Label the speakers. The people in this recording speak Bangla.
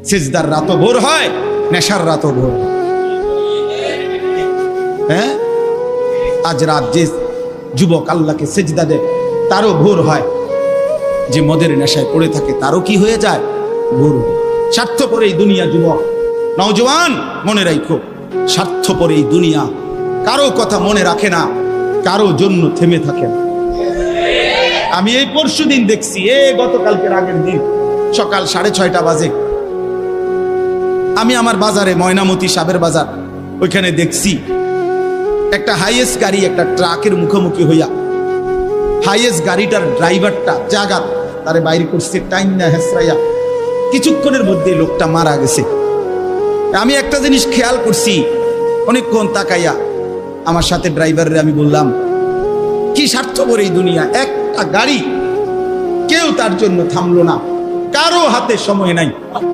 Speaker 1: সিজদার রাতও ভোর হয়, নেশার রাতও ভোর। হ্যাঁ, আজ রাত যে যুবক আল্লাহকে সিজদা দেয় তারও ভোর হয়, যে মদের নেশায় পড়ে থাকে তারও কি হয়ে যায়, ভোর। স্বার্থপর এই দুনিয়া যুবক, নওজওয়ান মনে রাখো, স্বার্থপর এই দুনিয়া কারো কথা মনে রাখে না, কারো জন্য থেমে থাকে না। আমি এই পরশুদিন দেখছি, গতকালকের আগের দিন সকাল 6:30 বাজে আমি আমার বাজারে, ময়নামতি সাবের বাজার, ওইখানে দেখছি একটা হাইয়েস্ট গাড়ি একটা ট্রাকের মুখোমুখি হইয়া, হাইয়েস্ট গাড়িটার ড্রাইভারটা জায়গা তারে বাইরে করছে টাইম না হেসরাইয়া, কিছুক্ষণের মধ্যে লোকটা মারা গেছে। আমি একটা জিনিস খেয়াল করছি, অনেকক্ষণ তাকাইয়া আমার সাথে ড্রাইভারের আমি বললাম, কি স্বার্থপর এই দুনিয়া, একটা গাড়ি কেউ তার জন্য থামলো না, কারো হাতে সময় নাই।